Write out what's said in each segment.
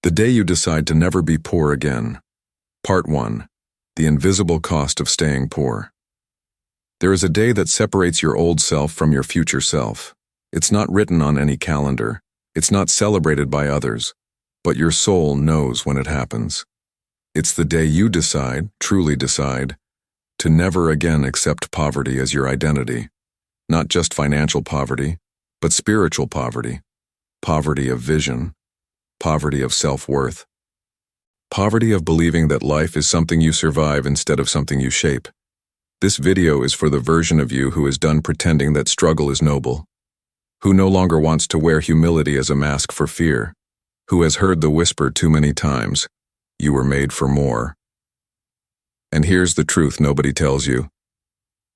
The day you decide to never be poor again. Part 1. The invisible cost of staying poor. There is a day that separates your old self from your future self. It's not written on any calendar. It's not celebrated by others. But your soul knows when it happens. It's the day you decide, truly decide, to never again accept poverty as your identity. Not just financial poverty, but spiritual poverty. Poverty of vision. Poverty of self-worth. Poverty of believing that life is something you survive instead of something you shape. This video is for the version of you who is done pretending that struggle is noble, who no longer wants to wear humility as a mask for fear, who has heard the whisper too many times, "You were made for more." And here's the truth nobody tells you.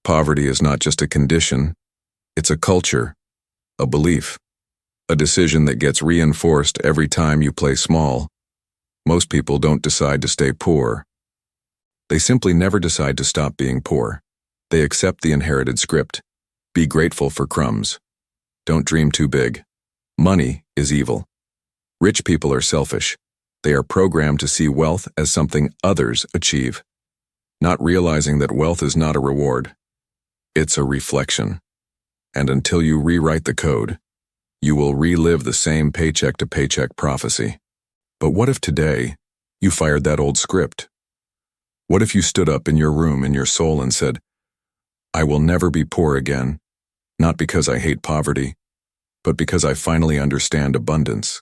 Poverty is not just a condition, it's a culture, a belief. A decision that gets reinforced every time you play small. Most people don't decide to stay poor. They simply never decide to stop being poor. They accept the inherited script. Be grateful for crumbs. Don't dream too big. Money is evil. Rich people are selfish. They are programmed to see wealth as something others achieve, not realizing that wealth is not a reward. It's a reflection. And until you rewrite the code, you will relive the same paycheck-to-paycheck prophecy. But what if today you fired that old script? What if you stood up in your room in your soul and said, "I will never be poor again, not because I hate poverty, but because I finally understand abundance"?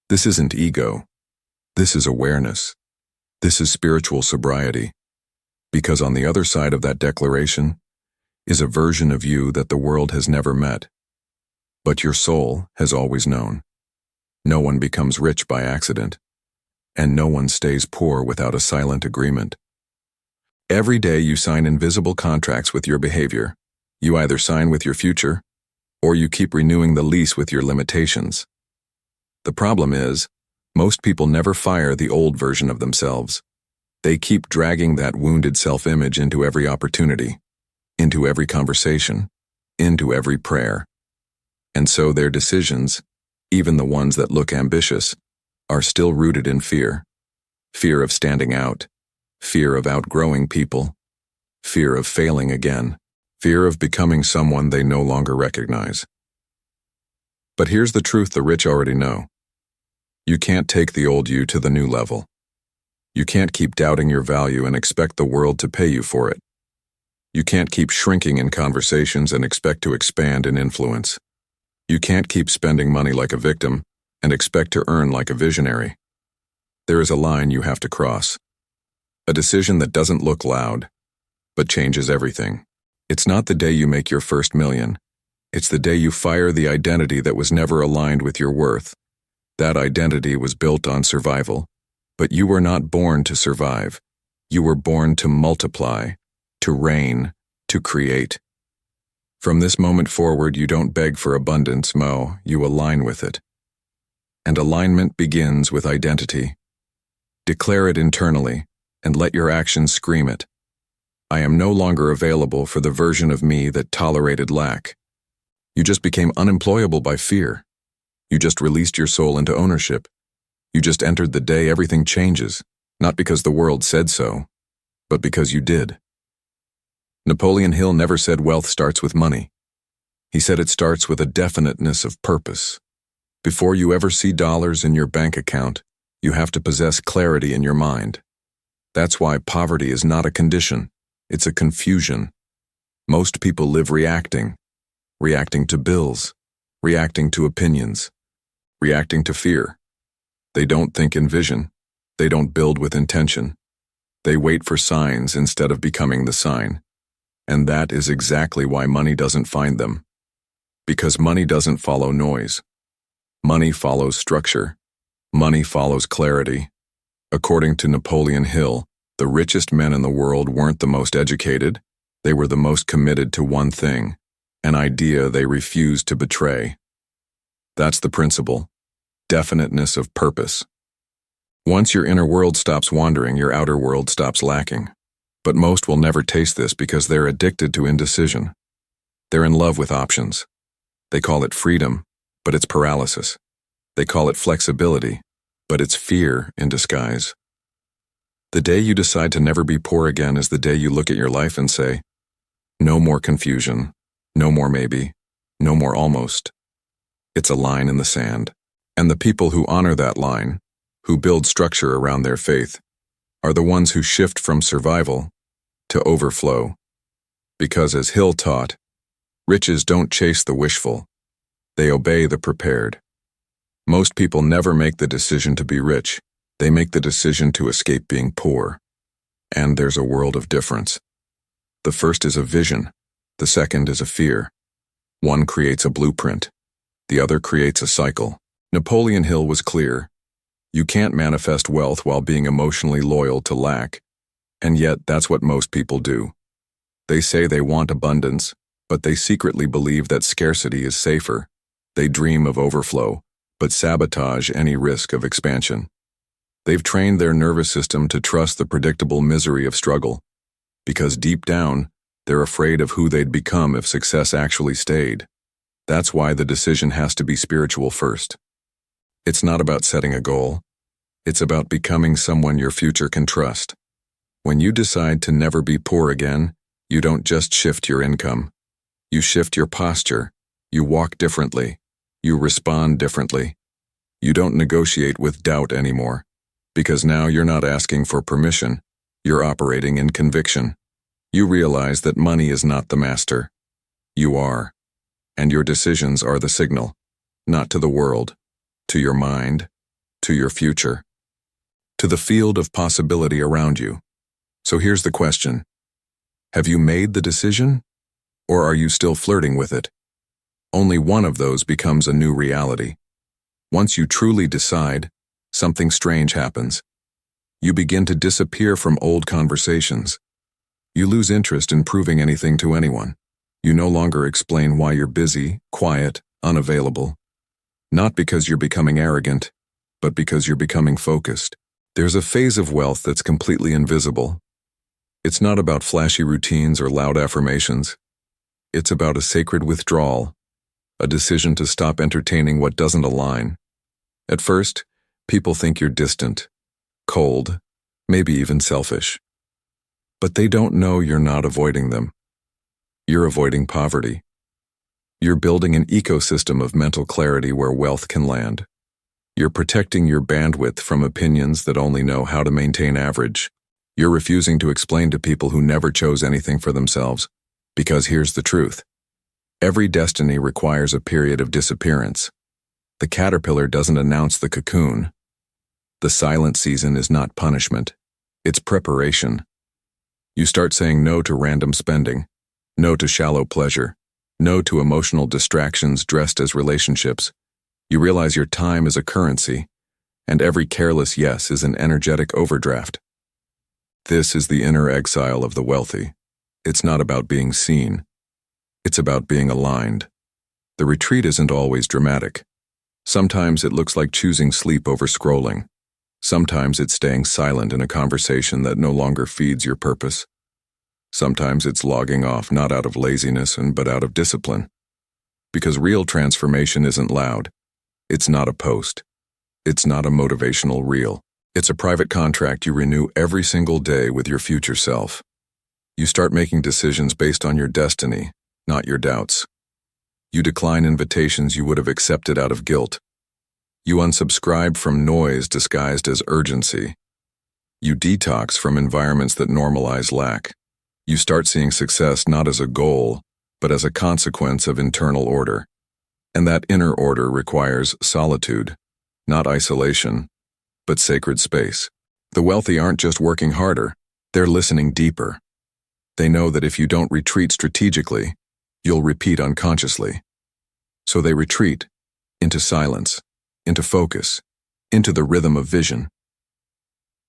This isn't ego. This is awareness. This is spiritual sobriety. Because on the other side of that declaration is a version of you that the world has never met. But your soul has always known. No one becomes rich by accident, and no one stays poor without a silent agreement. Every day you sign invisible contracts with your behavior. You either sign with your future, or you keep renewing the lease with your limitations. The problem is, most people never fire the old version of themselves. They keep dragging that wounded self-image into every opportunity, into every conversation, into every prayer. And so their decisions, even the ones that look ambitious, are still rooted in fear. Fear of standing out, fear of outgrowing people, fear of failing again, fear of becoming someone they no longer recognize. But here's the truth the rich already know. You can't take the old you to the new level. You can't keep doubting your value and expect the world to pay you for it. You can't keep shrinking in conversations and expect to expand in influence. You can't keep spending money like a victim and expect to earn like a visionary. There is a line you have to cross. A decision that doesn't look loud, but changes everything. It's not the day you make your first million. It's the day you fire the identity that was never aligned with your worth. That identity was built on survival, but you were not born to survive. You were born to multiply, to reign, to create. From this moment forward, you don't beg for abundance, you align with it. And alignment begins with identity. Declare it internally, and let your actions scream it. I am no longer available for the version of me that tolerated lack. You just became unemployable by fear. You just released your soul into ownership. You just entered the day everything changes, not because the world said so, but because you did. Napoleon Hill never said wealth starts with money. He said it starts with a definiteness of purpose. Before you ever see dollars in your bank account, you have to possess clarity in your mind. That's why poverty is not a condition, it's a confusion. Most people live reacting to bills, reacting to opinions, reacting to fear. They don't think in vision. They don't build with intention. They wait for signs instead of becoming the sign. And that is exactly why money doesn't find them. Because money doesn't follow noise. Money follows structure. Money follows clarity. According to Napoleon Hill, the richest men in the world weren't the most educated. They were the most committed to one thing, an idea they refused to betray. That's the principle. Definiteness of purpose. Once your inner world stops wandering, your outer world stops lacking. But most will never taste this because they're addicted to indecision. They're in love with options. They call it freedom, but it's paralysis. They call it flexibility, but it's fear in disguise. The day you decide to never be poor again is the day you look at your life and say, no more confusion, no more maybe, no more almost. It's a line in the sand. And the people who honor that line, who build structure around their faith, are the ones who shift from survival to overflow. Because as Hill taught, riches don't chase the wishful, they obey the prepared. Most people never make the decision to be rich, they make the decision to escape being poor. And there's a world of difference. The first is a vision, the second is a fear. One creates a blueprint, the other creates a cycle. Napoleon Hill was clear. You can't manifest wealth while being emotionally loyal to lack, and yet that's what most people do. They say they want abundance, but they secretly believe that scarcity is safer. They dream of overflow, but sabotage any risk of expansion. They've trained their nervous system to trust the predictable misery of struggle, because deep down, they're afraid of who they'd become if success actually stayed. That's why the decision has to be spiritual first. It's not about setting a goal. It's about becoming someone your future can trust. When you decide to never be poor again, you don't just shift your income. You shift your posture. You walk differently. You respond differently. You don't negotiate with doubt anymore, because now you're not asking for permission. You're operating in conviction. You realize that money is not the master. You are. And your decisions are the signal, not to the world, to your mind, to your future, to the field of possibility around you. So here's the question. Have you made the decision, or are you still flirting with it? Only one of those becomes a new reality. Once you truly decide, something strange happens. You begin to disappear from old conversations. You lose interest in proving anything to anyone. You no longer explain why you're busy, quiet, unavailable. Not because you're becoming arrogant, but because you're becoming focused. There's a phase of wealth that's completely invisible. It's not about flashy routines or loud affirmations. It's about a sacred withdrawal, a decision to stop entertaining what doesn't align. At first, people think you're distant, cold, maybe even selfish. But they don't know you're not avoiding them. You're avoiding poverty. You're building an ecosystem of mental clarity where wealth can land. You're protecting your bandwidth from opinions that only know how to maintain average. You're refusing to explain to people who never chose anything for themselves. Because here's the truth. Every destiny requires a period of disappearance. The caterpillar doesn't announce the cocoon. The silent season is not punishment. It's preparation. You start saying no to random spending, no to shallow pleasure, no to emotional distractions dressed as relationships. You realize your time is a currency, and every careless yes is an energetic overdraft. This is the inner exile of the wealthy. It's not about being seen. It's about being aligned. The retreat isn't always dramatic. Sometimes it looks like choosing sleep over scrolling. Sometimes it's staying silent in a conversation that no longer feeds your purpose. Sometimes it's logging off not out of laziness but out of discipline. Because real transformation isn't loud. It's not a post. It's not a motivational reel. It's a private contract you renew every single day with your future self. You start making decisions based on your destiny, not your doubts. You decline invitations you would have accepted out of guilt. You unsubscribe from noise disguised as urgency. You detox from environments that normalize lack. You start seeing success not as a goal, but as a consequence of internal order. And that inner order requires solitude, not isolation, but sacred space. The wealthy aren't just working harder, they're listening deeper. They know that if you don't retreat strategically, you'll repeat unconsciously. So they retreat into silence, into focus, into the rhythm of vision.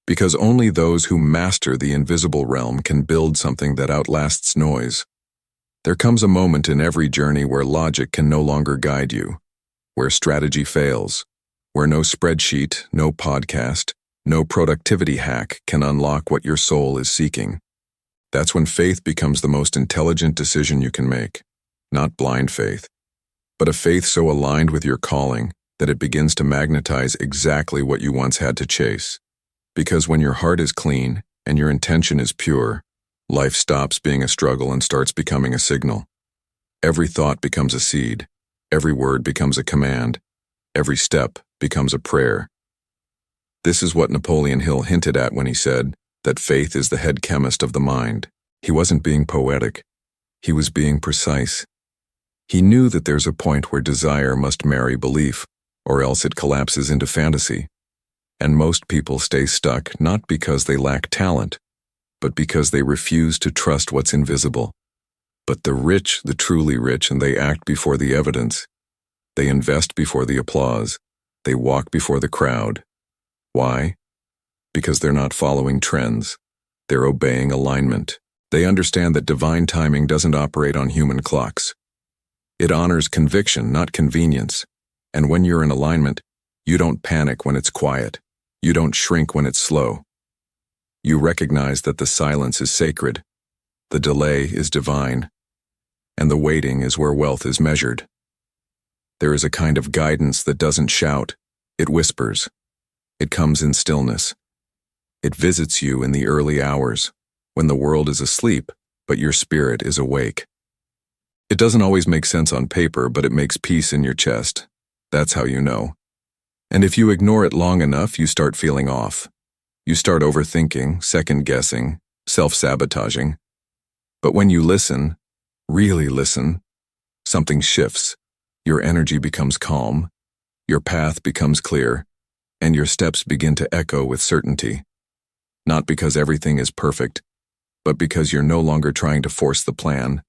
Because only those who master the invisible realm can build something that outlasts noise. There comes a moment in every journey where logic can no longer guide you, where strategy fails, where no spreadsheet, no podcast, no productivity hack can unlock what your soul is seeking. That's when faith becomes the most intelligent decision you can make. Not blind faith, but a faith so aligned with your calling that it begins to magnetize exactly what you once had to chase. Because when your heart is clean and your intention is pure, life stops being a struggle and starts becoming a signal. Every thought becomes a seed, every word becomes a command, every step becomes a prayer. This is what Napoleon Hill hinted at when he said that faith is the head chemist of the mind. He wasn't being poetic. He was being precise. He knew that there's a point where desire must marry belief, or else it collapses into fantasy. And most people stay stuck not because they lack talent, but because they refuse to trust what's invisible. But the rich, the truly rich, and they act before the evidence. They invest before the applause. They walk before the crowd. Why? Because they're not following trends. They're obeying alignment. They understand that divine timing doesn't operate on human clocks. It honors conviction, not convenience. And when you're in alignment, you don't panic when it's quiet. You don't shrink when it's slow. You recognize that the silence is sacred, the delay is divine, and the waiting is where wealth is measured. There is a kind of guidance that doesn't shout, it whispers. It comes in stillness. It visits you in the early hours, when the world is asleep, but your spirit is awake. It doesn't always make sense on paper, but it makes peace in your chest. That's how you know. And if you ignore it long enough, you start feeling off. You start overthinking, second-guessing, self-sabotaging. But when you listen, really listen, something shifts. Your energy becomes calm, your path becomes clear, and your steps begin to echo with certainty. Not because everything is perfect, but because you're no longer trying to force the plan.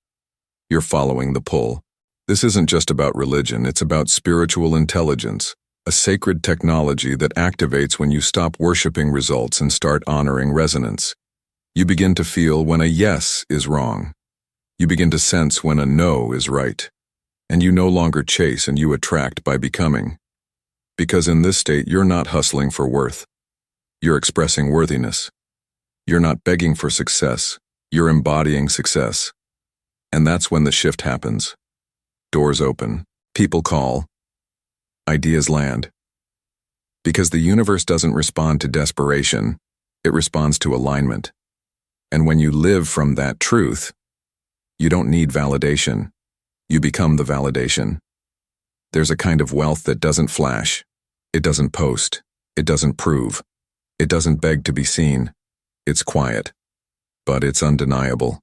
You're following the pull. This isn't just about religion, it's about spiritual intelligence, a sacred technology that activates when you stop worshiping results and start honoring resonance. You begin to feel when a yes is wrong. You begin to sense when a no is right. And you no longer chase and you attract by becoming. Because in this state, you're not hustling for worth. You're expressing worthiness. You're not begging for success. You're embodying success. And that's when the shift happens. Doors open. People call. Ideas land. Because the universe doesn't respond to desperation, it responds to alignment. And when you live from that truth, you don't need validation. You become the validation. There's a kind of wealth that doesn't flash. It doesn't post. It doesn't prove. It doesn't beg to be seen. It's quiet. But it's undeniable.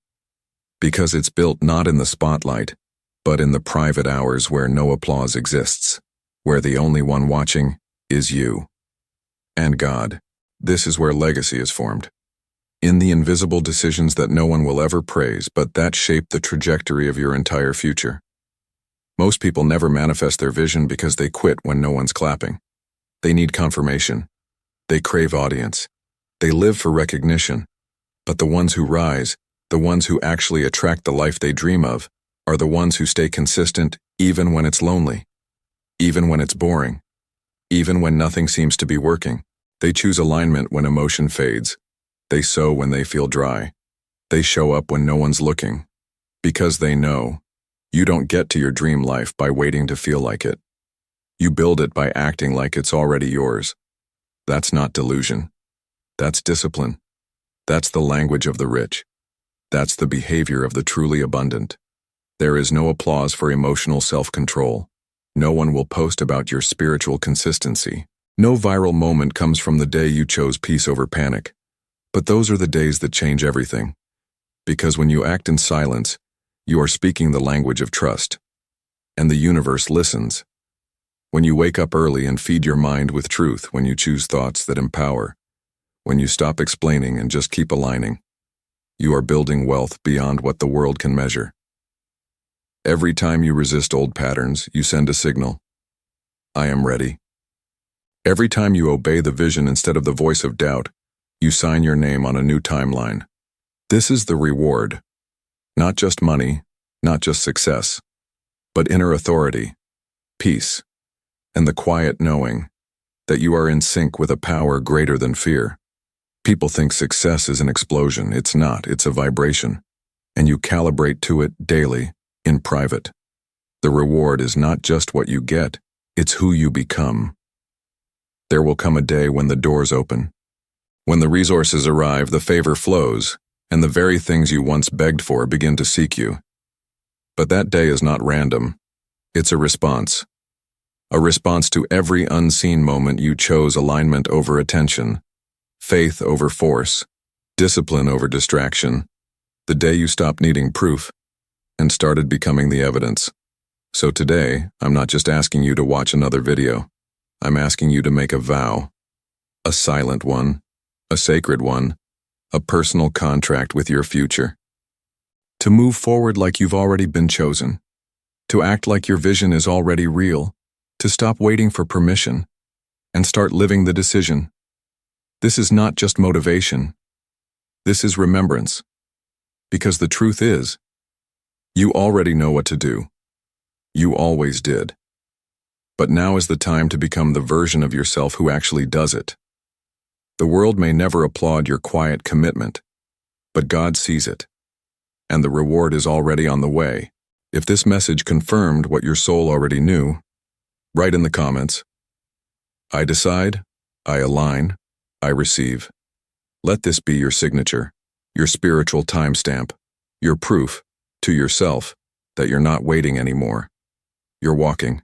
Because it's built not in the spotlight, but in the private hours where no applause exists, where the only one watching is you. And God. This is where legacy is formed. In the invisible decisions that no one will ever praise, but that shape the trajectory of your entire future. Most people never manifest their vision because they quit when no one's clapping. They need confirmation. They crave audience. They live for recognition. But the ones who rise, the ones who actually attract the life they dream of, are the ones who stay consistent even when it's lonely, even when it's boring, even when nothing seems to be working. They choose alignment when emotion fades. They sow when they feel dry. They show up when no one's looking. Because they know, you don't get to your dream life by waiting to feel like it. You build it by acting like it's already yours. That's not delusion. That's discipline. That's the language of the rich. That's the behavior of the truly abundant. There is no applause for emotional self-control. No one will post about your spiritual consistency. No viral moment comes from the day you chose peace over panic. But those are the days that change everything. Because when you act in silence, you are speaking the language of trust. And the universe listens. When you wake up early and feed your mind with truth, when you choose thoughts that empower, when you stop explaining and just keep aligning, you are building wealth beyond what the world can measure. Every time you resist old patterns, you send a signal. I am ready. Every time you obey the vision instead of the voice of doubt, you sign your name on a new timeline. This is the reward. Not just money, not just success, but inner authority, peace, and the quiet knowing that you are in sync with a power greater than fear. People think success is an explosion. It's not, it's a vibration. And you calibrate to it daily, in private. The reward is not just what you get, It's who you become. There will come a day when the doors open. When the resources arrive, the favor flows, and the very things you once begged for begin to seek you. But that day is not random. It's a response. A response to every unseen moment you chose alignment over attention, faith over force, discipline over distraction. The day you stopped needing proof and started becoming the evidence. So today, I'm not just asking you to watch another video. I'm asking you to make a vow. A silent one, a sacred one, a personal contract with your future. To move forward like you've already been chosen. To act like your vision is already real. To stop waiting for permission and start living the decision. This is not just motivation. This is remembrance. Because the truth is, you already know what to do. You always did. But now is the time to become the version of yourself who actually does it. The world may never applaud your quiet commitment, but God sees it, and the reward is already on the way. If this message confirmed what your soul already knew, write in the comments, I decide, I align, I receive. Let this be your signature, your spiritual timestamp, your proof to yourself that you're not waiting anymore. You're walking.